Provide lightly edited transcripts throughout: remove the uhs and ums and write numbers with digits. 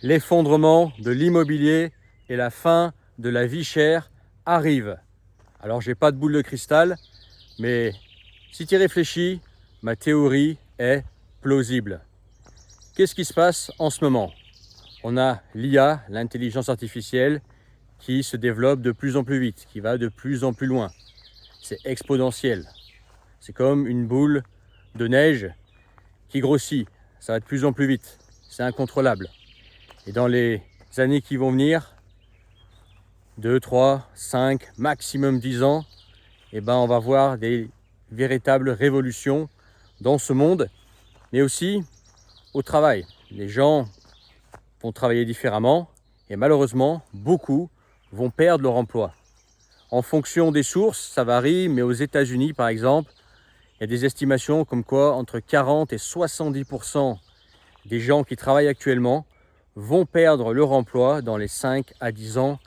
l'effondrement de l'immobilier et la fin de la vie chère arrive. Alors j'ai pas de boule de cristal, mais si tu y réfléchis, ma théorie est plausible. Qu'est-ce qui se passe en ce moment? On a l'IA, l'intelligence artificielle, qui se développe de plus en plus vite, qui va de plus en plus loin. C'est exponentiel. C'est comme une boule de neige qui grossit. Ça va de plus en plus vite. C'est incontrôlable. Et dans les années qui vont venir, 2, 3, 5, maximum 10 ans, on va voir des véritables révolutions dans ce monde, mais aussi au travail. Les gens vont travailler différemment et malheureusement, beaucoup vont perdre leur emploi. En fonction des sources, ça varie, mais aux États-Unis, par exemple, il y a des estimations comme quoi entre 40 et 70% des gens qui travaillent actuellement vont perdre leur emploi dans les 5 à 10 ans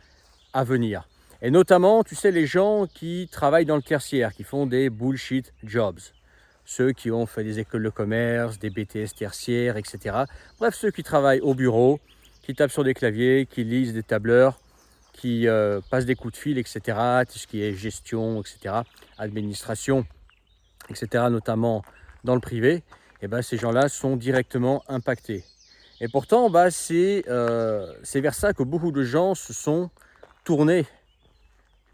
à venir. Et notamment, tu sais, les gens qui travaillent dans le tertiaire, qui font des bullshit jobs. Ceux qui ont fait des écoles de commerce, des BTS tertiaires, etc. Bref, ceux qui travaillent au bureau, qui tapent sur des claviers, qui lisent des tableurs, qui passent des coups de fil, etc. Tout ce qui est gestion, etc. Administration, etc. Notamment dans le privé. Et ces gens-là sont directement impactés. Et pourtant, c'est vers ça que beaucoup de gens se sont tournés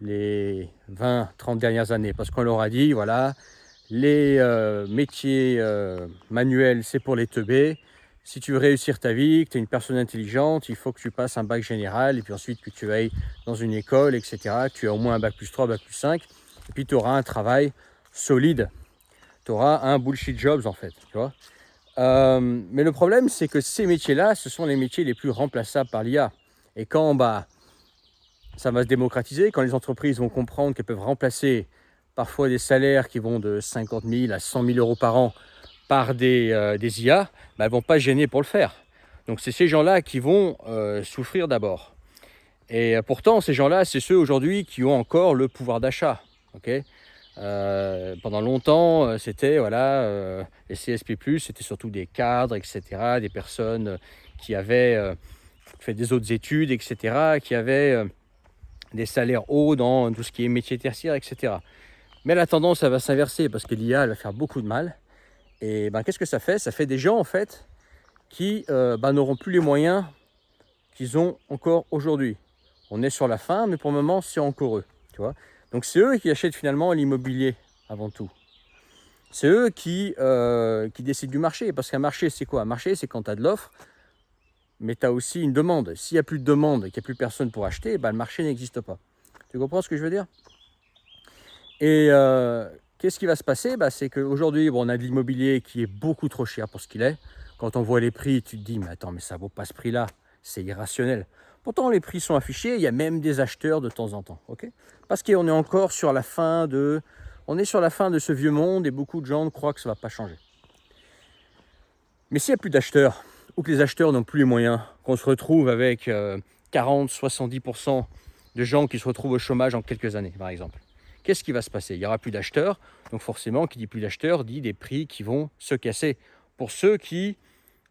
les 20-30 dernières années. Parce qu'on leur a dit, voilà, les métiers manuels, c'est pour les teubés. Si tu veux réussir ta vie, que tu es une personne intelligente, il faut que tu passes un bac général et puis ensuite que tu ailles dans une école, etc. Que tu aies au moins un bac plus 3, bac plus 5. Et puis tu auras un travail solide. Tu auras un bullshit jobs en fait. Tu vois. Mais le problème, c'est que ces métiers-là, ce sont les métiers les plus remplaçables par l'IA. Et quand ça va se démocratiser, quand les entreprises vont comprendre qu'elles peuvent remplacer parfois des salaires qui vont de 50 000 à 100 000 euros par an par des IA, elles ne vont pas se gêner pour le faire. Donc c'est ces gens-là qui vont souffrir d'abord. Et pourtant, ces gens-là, c'est ceux aujourd'hui qui ont encore le pouvoir d'achat. Okay, pendant longtemps, c'était les CSP+, c'était surtout des cadres, etc., des personnes qui avaient fait des autres études, etc., qui avaient des salaires hauts dans tout ce qui est métier tertiaire, etc. Mais la tendance, ça va s'inverser parce que l'IA, elle va faire beaucoup de mal. Et qu'est-ce que ça fait? Ça fait des gens, en fait, qui n'auront plus les moyens qu'ils ont encore aujourd'hui. On est sur la fin, mais pour le moment, c'est encore eux. Tu vois. Donc, c'est eux qui achètent finalement l'immobilier avant tout. C'est eux qui décident du marché. Parce qu'un marché, c'est quoi? Un marché, c'est quand tu as de l'offre, mais tu as aussi une demande. S'il n'y a plus de demande et qu'il n'y a plus personne pour acheter, le marché n'existe pas. Tu comprends ce que je veux dire? Et qu'est-ce qui va se passer? C'est qu'aujourd'hui, on a de l'immobilier qui est beaucoup trop cher pour ce qu'il est. Quand on voit les prix, tu te dis, mais attends, mais ça ne vaut pas ce prix-là. C'est irrationnel. Pourtant, les prix sont affichés. Il y a même des acheteurs de temps en temps. Okay, parce qu'on est encore sur la fin de... On est sur la fin de ce vieux monde et beaucoup de gens croient que ça ne va pas changer. Mais s'il n'y a plus d'acheteurs, ou que les acheteurs n'ont plus les moyens, qu'on se retrouve avec 40-70% de gens qui se retrouvent au chômage en quelques années, par exemple. Qu'est-ce qui va se passer? Il n'y aura plus d'acheteurs, donc forcément, qui dit plus d'acheteurs, dit des prix qui vont se casser pour ceux qui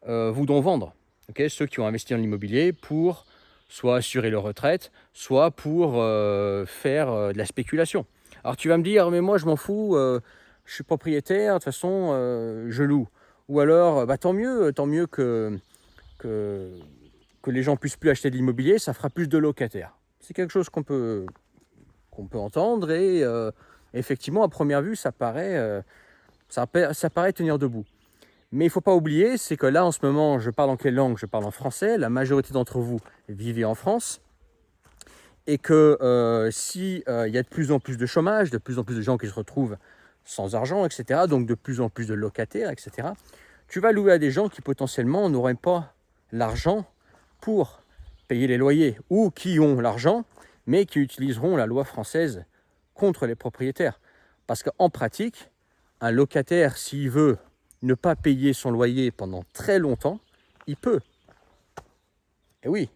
voudront vendre. Okay, ceux qui ont investi en immobilier pour soit assurer leur retraite, soit pour faire de la spéculation. Alors tu vas me dire, mais moi je m'en fous, je suis propriétaire, de toute façon je loue. Ou alors, tant mieux que les gens puissent plus acheter de l'immobilier, ça fera plus de locataires. C'est quelque chose qu'on peut entendre et effectivement, à première vue, ça paraît tenir debout. Mais il ne faut pas oublier, c'est que là, en ce moment, je parle en quelle langue? Je parle en français. La majorité d'entre vous vivez en France. Et que s'il y a de plus en plus de chômage, de plus en plus de gens qui se retrouvent sans argent, etc., donc de plus en plus de locataires, etc., tu vas louer à des gens qui potentiellement n'auraient pas l'argent pour payer les loyers ou qui ont l'argent, mais qui utiliseront la loi française contre les propriétaires. Parce qu'en pratique, un locataire, s'il veut ne pas payer son loyer pendant très longtemps, il peut. Et oui,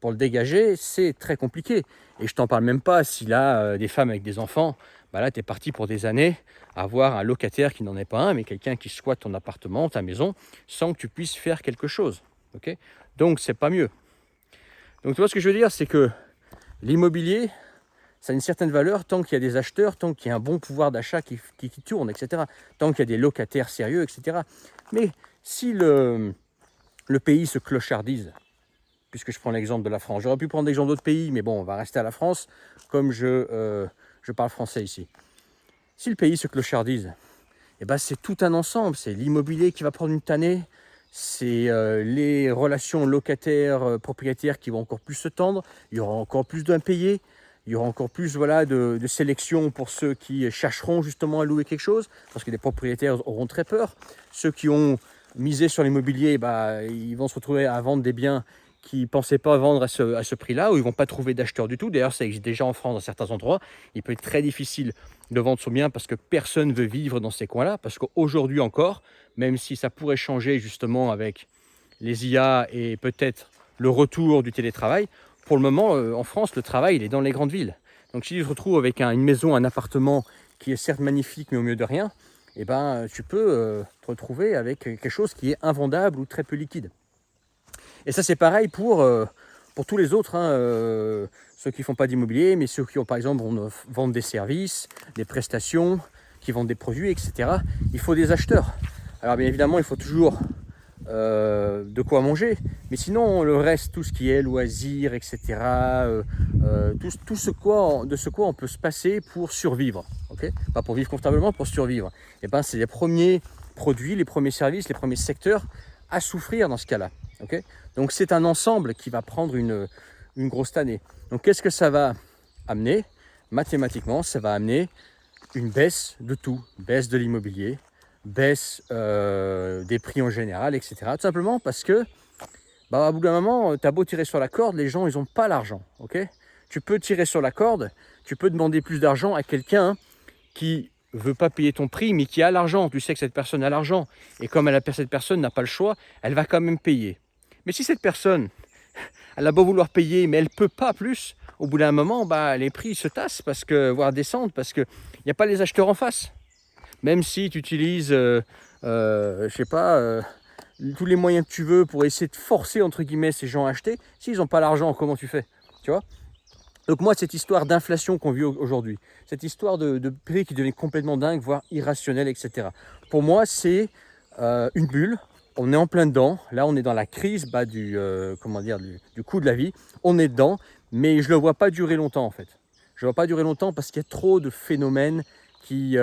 pour le dégager, c'est très compliqué. Et je t'en parle même pas s'il a des femmes avec des enfants. Là, tu es parti pour des années à avoir un locataire qui n'en est pas un, mais quelqu'un qui squatte ton appartement, ta maison, sans que tu puisses faire quelque chose. Okay, donc, c'est pas mieux. Donc, tu vois ce que je veux dire, c'est que l'immobilier, ça a une certaine valeur tant qu'il y a des acheteurs, tant qu'il y a un bon pouvoir d'achat qui tourne, etc. Tant qu'il y a des locataires sérieux, etc. Mais si le pays se clochardise, puisque je prends l'exemple de la France, j'aurais pu prendre l'exemple d'autres pays, mais bon, on va rester à la France, comme je parle français ici. Si le pays se clochardise, eh ben c'est tout un ensemble, c'est l'immobilier qui va prendre une tannée, c'est les relations locataires-propriétaires qui vont encore plus se tendre, il y aura encore plus d'impayés, il y aura encore plus voilà, de sélection pour ceux qui chercheront justement à louer quelque chose, parce que les propriétaires auront très peur. Ceux qui ont misé sur l'immobilier, bah, ils vont se retrouver à vendre des biens qu'ils ne pensaient pas vendre à ce prix-là, ou ils ne vont pas trouver d'acheteurs du tout. D'ailleurs, ça existe déjà en France dans certains endroits. Il peut être très difficile de vendre son bien parce que personne ne veut vivre dans ces coins-là, parce qu'aujourd'hui encore, même si ça pourrait changer justement avec les IA et peut-être le retour du télétravail, pour le moment, en France, le travail, il est dans les grandes villes. Donc si tu te retrouves avec une maison, un appartement qui est certes magnifique, mais au milieu de rien, eh ben, tu peux te retrouver avec quelque chose qui est invendable ou très peu liquide. Et ça, c'est pareil pour tous les autres, hein, ceux qui ne font pas d'immobilier, mais ceux qui ont, par exemple, vendent des services, des prestations, qui vendent des produits, etc. Il faut des acheteurs. Alors bien évidemment, il faut toujours de quoi manger, mais sinon le reste, tout ce qui est loisirs, etc., tout ce quoi on peut se passer pour survivre, okay, pas pour vivre confortablement, pour survivre. Et ben c'est les premiers produits, les premiers services, les premiers secteurs à souffrir dans ce cas-là. Okay, donc c'est un ensemble qui va prendre une grosse tannée. Donc qu'est-ce que ça va amener? Mathématiquement, ça va amener une baisse de tout, baisse de l'immobilier, baisse des prix en général, etc. Tout simplement parce que, bah, à bout d'un moment, tu as beau tirer sur la corde, les gens, ils n'ont pas l'argent. Okay, tu peux tirer sur la corde, tu peux demander plus d'argent à quelqu'un qui ne veut pas payer ton prix, mais qui a l'argent. Tu sais que cette personne a l'argent. Et comme cette personne n'a pas le choix, elle va quand même payer. Mais si cette personne, elle a beau vouloir payer, mais elle ne peut pas plus, au bout d'un moment, bah, les prix se tassent, voire descendent, parce qu'il n'y a pas les acheteurs en face. Même si tu utilises, je sais pas, tous les moyens que tu veux pour essayer de forcer, entre guillemets, ces gens à acheter, s'ils n'ont pas l'argent, comment tu fais? Tu vois? Donc moi, cette histoire d'inflation qu'on vit aujourd'hui, cette histoire de prix qui devient complètement dingue, voire irrationnel, etc. Pour moi, c'est une bulle. On est en plein dedans. Là, on est dans la crise du coût de la vie. On est dedans, mais je ne le vois pas durer longtemps, en fait. Je ne le vois pas durer longtemps parce qu'il y a trop de phénomènes qui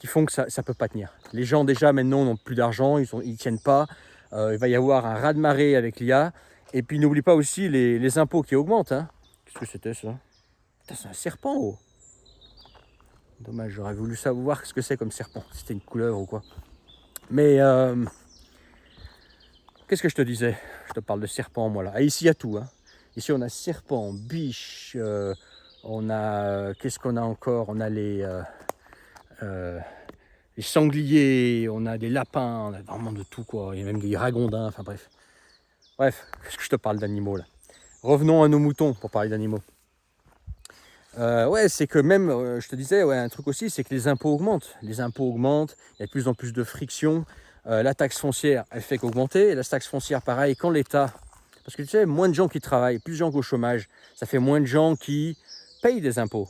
font que ça ne peut pas tenir. Les gens, déjà, maintenant, n'ont plus d'argent, ils ne tiennent pas. Il va y avoir un raz-de-marée avec l'IA. Et puis, n'oublie pas aussi les impôts qui augmentent. Hein. Qu'est-ce que c'était, ça? Putain, c'est un serpent, oh. Dommage, j'aurais voulu savoir ce que c'est comme serpent. Si c'était une couleuvre ou quoi. Mais, qu'est-ce que je te disais? Je te parle de serpent, moi, là. Ah, ici, il y a tout. Hein. Ici, on a serpent, biche, on a... Qu'est-ce qu'on a encore? On a les sangliers, on a des lapins, on a vraiment de tout, quoi. Il y a même des ragondins, enfin bref. Bref, qu'est-ce que je te parle d'animaux, là? Revenons à nos moutons pour parler d'animaux. Ouais, c'est que même, je te disais, ouais, un truc aussi, c'est que les impôts augmentent. Les impôts augmentent, il y a de plus en plus de friction. La taxe foncière, elle fait qu'augmenter. La taxe foncière, pareil, quand l'État... Parce que tu sais, moins de gens qui travaillent, plus de gens qu'au chômage, ça fait moins de gens qui payent des impôts.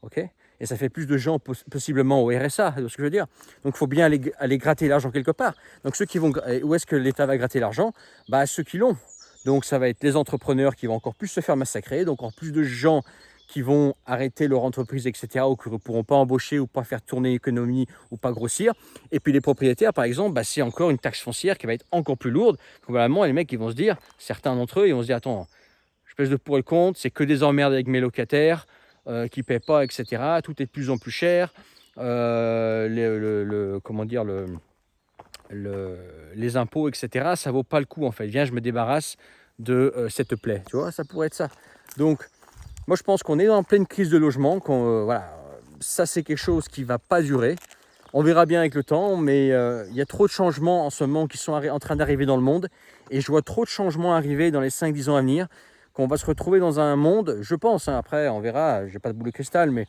Ok? Et ça fait plus de gens possiblement au RSA, c'est ce que je veux dire. Donc il faut bien aller gratter l'argent quelque part. Donc ceux qui vont... Où est-ce que l'État va gratter l'argent? Bah, ceux qui l'ont. Donc ça va être les entrepreneurs qui vont encore plus se faire massacrer, donc encore plus de gens qui vont arrêter leur entreprise, etc., ou qui ne pourront pas embaucher ou pas faire tourner l'économie ou pas grossir. Et puis les propriétaires, par exemple, bah, c'est encore une taxe foncière qui va être encore plus lourde. Probablement, les mecs, ils vont se dire, certains d'entre eux, ils vont se dire, attends, je pèse de pour et le compte, c'est que des emmerdes avec mes locataires qui ne paient pas, etc. Tout est de plus en plus cher. Les impôts, etc., ça vaut pas le coup, en fait. Viens, je me débarrasse de cette plaie. Tu vois, ça pourrait être ça. Donc, moi, je pense qu'on est en pleine crise de logement. Voilà, ça, c'est quelque chose qui ne va pas durer. On verra bien avec le temps, mais il y a trop de changements en ce moment qui sont en train d'arriver dans le monde. Et je vois trop de changements arriver dans les 5-10 ans à venir, qu'on va se retrouver dans un monde, je pense, hein, après, on verra, je n'ai pas de boule de cristal, mais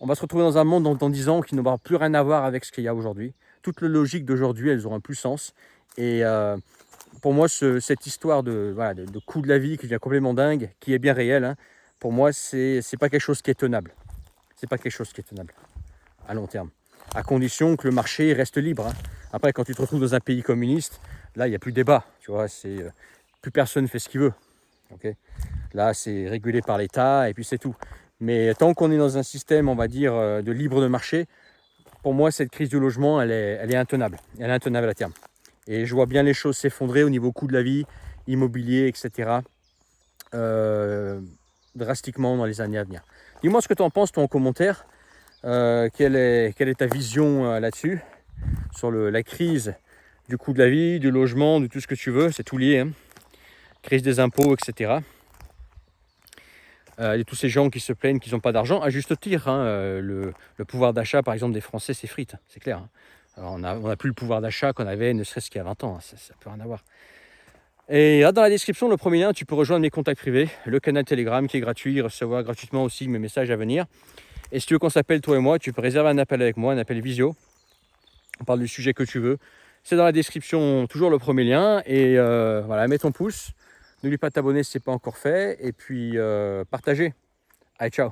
on va se retrouver dans un monde dans 10 ans qui n'aura plus rien à voir avec ce qu'il y a aujourd'hui. toutes les logiques d'aujourd'hui, elles auront plus sens. Et pour moi, cette histoire de coût de la vie qui devient complètement dingue, qui est bien réelle, hein, pour moi, c'est pas quelque chose qui est tenable. C'est pas quelque chose qui est tenable à long terme. À condition que le marché reste libre. Hein. Après, quand tu te retrouves dans un pays communiste, là, il n'y a plus de débat. Tu vois, plus personne ne fait ce qu'il veut. Okay, là, c'est régulé par l'État et puis c'est tout. Mais tant qu'on est dans un système, on va dire, de libre de marché, pour moi, cette crise du logement, elle est intenable. Elle est intenable à terme. Et je vois bien les choses s'effondrer au niveau coût de la vie, immobilier, etc. Drastiquement dans les années à venir. Dis-moi ce que tu en penses, toi, en commentaire. Quelle est ta vision là-dessus, sur la crise du coût de la vie, du logement, de tout ce que tu veux, c'est tout lié. Hein. Crise des impôts, etc. Il y a tous ces gens qui se plaignent qu'ils n'ont pas d'argent, à juste titre. Hein, le pouvoir d'achat, par exemple, des Français s'effrite, c'est clair. Hein. Alors, on n'a plus le pouvoir d'achat qu'on avait, ne serait-ce qu'il y a 20 ans. Hein, ça ne peut rien avoir. Et là, dans la description, le premier lien, tu peux rejoindre mes contacts privés, le canal Telegram qui est gratuit, recevoir gratuitement aussi mes messages à venir. Et si tu veux qu'on s'appelle, toi et moi, tu peux réserver un appel avec moi, un appel visio. On parle du sujet que tu veux. C'est dans la description, toujours le premier lien. Et voilà, mets ton pouce. N'oublie pas de t'abonner si ce n'est pas encore fait. Et puis, partagez. Allez, ciao.